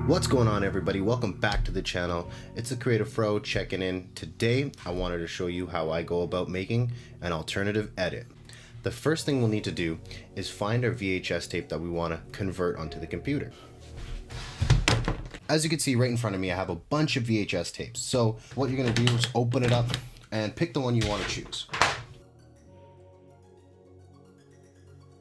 What's going on, everybody? Welcome back to the channel. It's the Creative Fro checking in. Today I wanted to show you how I go about making an alternative edit. The first thing we'll need to do is find our VHS tape that we want to convert onto the computer. As you can see right in front of me, I have a bunch of VHS tapes. So what you're going to do is open it up and pick the one you want to choose.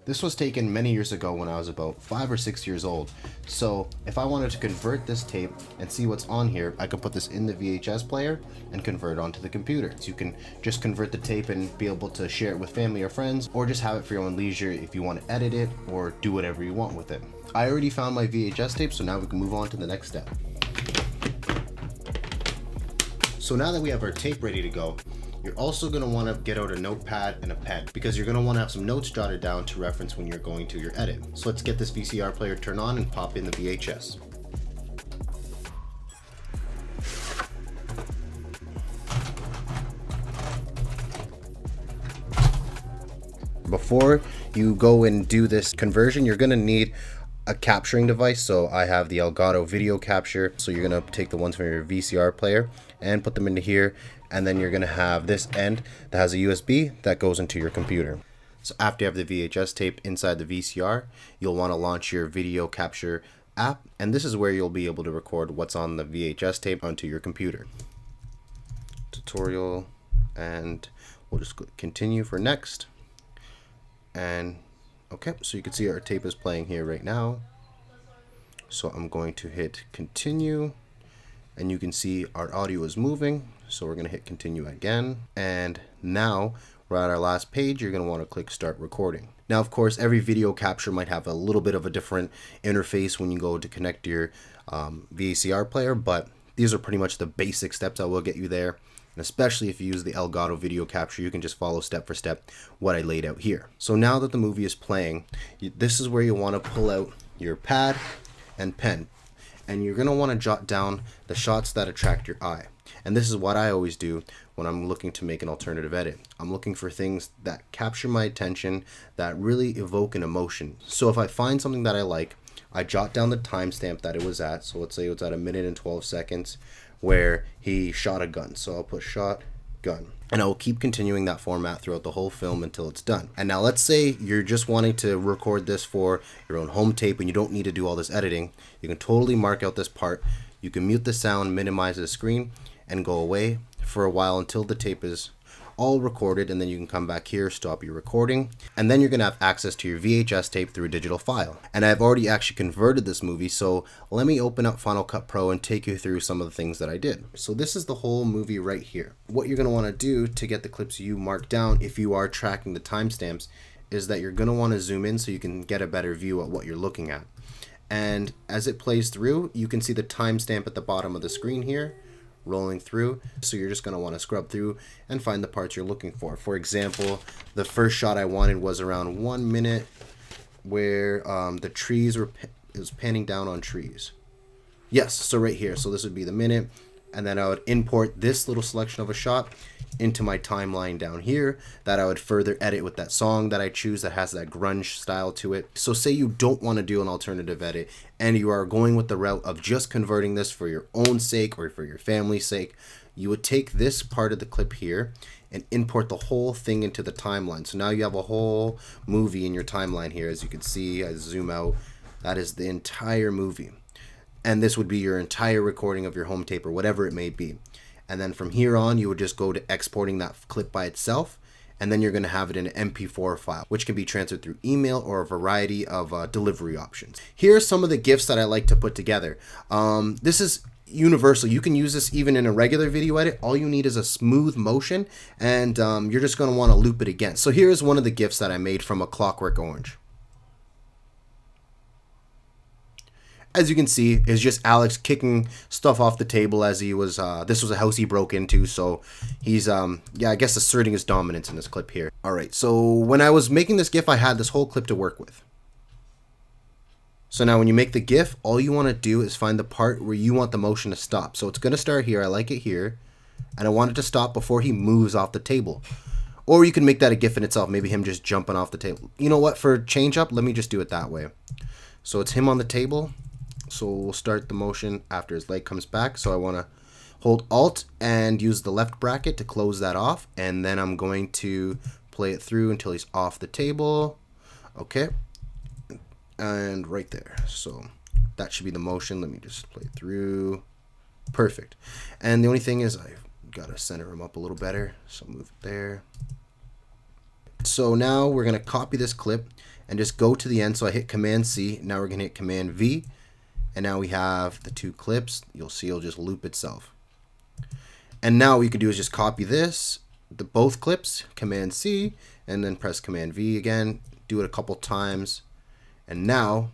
This was taken many years ago when I was about 5 or 6 years old. So if I wanted to convert this tape and see what's on here, I can put this in the VHS player and convert it onto the computer. So you can just convert the tape and be able to share it with family or friends, or just have it for your own leisure if you want to edit it or do whatever you want with it. I already found my VHS tape, so now we can move on to the next step. So now that we have our tape ready to go, you're also going to want to get out a notepad and a pen, because you're going to want to have some notes jotted down to reference when you're going to your edit. So let's get this VCR player turned on and pop in the VHS. Before you go and do this conversion, you're going to need a capturing device. So I have the Elgato video capture. So you're going to take the ones from your VCR player and put them into here, and then you're going to have this end that has a USB that goes into your computer. So after you have the VHS tape inside the VCR, you'll want to launch your video capture app, and this is where you'll be able to record what's on the VHS tape onto your computer. Tutorial, and we'll just click continue for next. And okay, so you can see our tape is playing here right now. So I'm going to hit continue, and you can see our audio is moving. So we're going to hit continue again. And now we're at our last page. You're going to want to click start recording. Now, of course, every video capture might have a little bit of a different interface when you go to connect your VCR player, but these are pretty much the basic steps that will get you there. And especially if you use the Elgato video capture, you can just follow step for step what I laid out here. So now that the movie is playing, this is where you want to pull out your pad and pen. And you're going to want to jot down the shots that attract your eye. And this is what I always do when I'm looking to make an alternative edit. I'm looking for things that capture my attention, that really evoke an emotion. So if I find something that I like, I jot down the timestamp that it was at. So let's say it was at 1 minute and 12 seconds where he shot a gun. So I'll put shot gun. And I will keep continuing that format throughout the whole film until it's done. And now let's say you're just wanting to record this for your own home tape and you don't need to do all this editing. You can totally mark out this part. You can mute the sound, minimize the screen, and go away for a while until the tape is all recorded, and then you can come back here, stop your recording, and then you're going to have access to your VHS tape through a digital file. And I've already actually converted this movie, so let me open up Final Cut Pro and take you through some of the things that I did. So this is the whole movie right here. What you're going to want to do to get the clips you marked down, if you are tracking the timestamps, is that you're going to want to zoom in so you can get a better view at what you're looking at. And as it plays through, you can see the timestamp at the bottom of the screen here rolling through. So you're just going to want to scrub through and find the parts you're looking for. For example, the first shot I wanted was around 1 minute where the trees were, it was panning down on trees. Yes, so right here. So this would be the minute, and then I would import this little selection of a shot into my timeline down here that I would further edit with that song that I choose that has that grunge style to it. So say you don't want to do an alternative edit and you are going with the route of just converting this for your own sake or for your family's sake, you would take this part of the clip here and import the whole thing into the timeline. So now you have a whole movie in your timeline here. As you can see, I zoom out, that is the entire movie. And this would be your entire recording of your home tape or whatever it may be. And then from here on, you would just go to exporting that clip by itself, and then you're going to have it in an MP4 file, which can be transferred through email or a variety of delivery options. Here are some of the GIFs that I like to put together. This is universal. You can use this even in a regular video edit. All you need is a smooth motion, and you're just going to want to loop it again. So here's one of the GIFs that I made from A Clockwork Orange. As you can see, it's just Alex kicking stuff off the table as he was, this was a house he broke into, so he's, yeah, I guess asserting his dominance in this clip here. Alright, so when I was making this GIF, I had this whole clip to work with. So now when you make the GIF, all you want to do is find the part where you want the motion to stop. So it's going to start here, I like it here, and I want it to stop before he moves off the table. Or you can make that a GIF in itself, maybe him just jumping off the table. You know what, for change up, let me just do it that way. So it's him on the table. So we'll start the motion after his leg comes back. So I want to hold Alt and use the left bracket to close that off. And then I'm going to play it through until he's off the table. Okay. And right there. So that should be the motion. Let me just play it through. Perfect. And the only thing is I've got to center him up a little better. So move it there. So now we're going to copy this clip and just go to the end. So I hit Command C. Now we're going to hit Command V. And now we have the two clips. You'll see it'll just loop itself. And now what you can do is just copy this, both clips, Command C, and then press Command V again. Do it a couple times. And now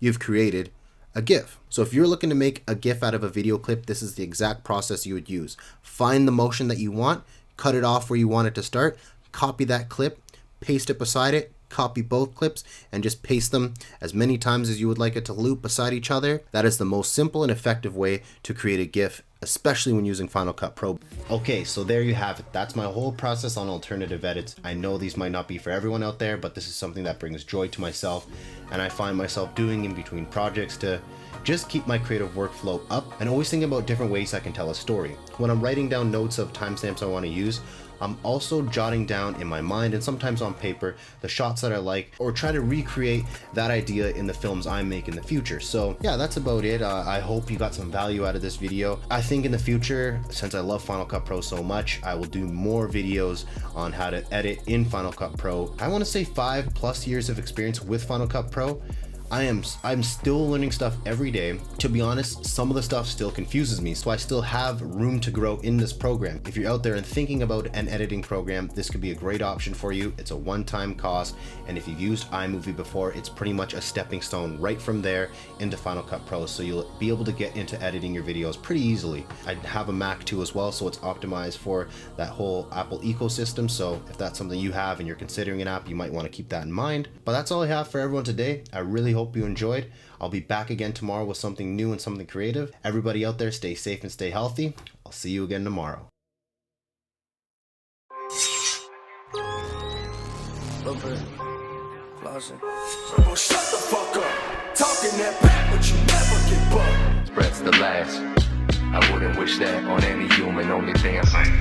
you've created a GIF. So if you're looking to make a GIF out of a video clip, this is the exact process you would use. Find the motion that you want, cut it off where you want it to start, copy that clip, paste it beside it, copy both clips, and just paste them as many times as you would like it to loop beside each other. That is the most simple and effective way to create a GIF, especially when using Final Cut Pro. Okay, so there you have it. That's my whole process on alternative edits. I know these might not be for everyone out there, but this is something that brings joy to myself, and I find myself doing in between projects to just keep my creative workflow up and always thinking about different ways I can tell a story. When I'm writing down notes of timestamps I want to use, I'm also jotting down in my mind and sometimes on paper the shots that I like, or try to recreate that idea in the films I make in the future. So yeah, that's about it. I hope you got some value out of this video. I think in the future, since I love Final Cut Pro so much, I will do more videos on how to edit in Final Cut Pro. I want to say 5+ years of experience with Final Cut Pro. I'm still learning stuff every day. To be honest, some of the stuff still confuses me, so I still have room to grow in this program. If you're out there and thinking about an editing program, this could be a great option for you. It's a one-time cost, and if you've used iMovie before, it's pretty much a stepping stone right from there into Final Cut Pro, so you'll be able to get into editing your videos pretty easily. I have a Mac too as well, so it's optimized for that whole Apple ecosystem, so if that's something you have and you're considering an app, you might want to keep that in mind. But that's all I have for everyone today. I really hope you enjoyed. I'll be back again tomorrow with something new and something creative. Everybody out there, stay safe and stay healthy. I'll see you again tomorrow. Shut the fuck up. Talking that back, but you never get bucked. Spreads the last. I wouldn't wish that on any human. Only thing I say.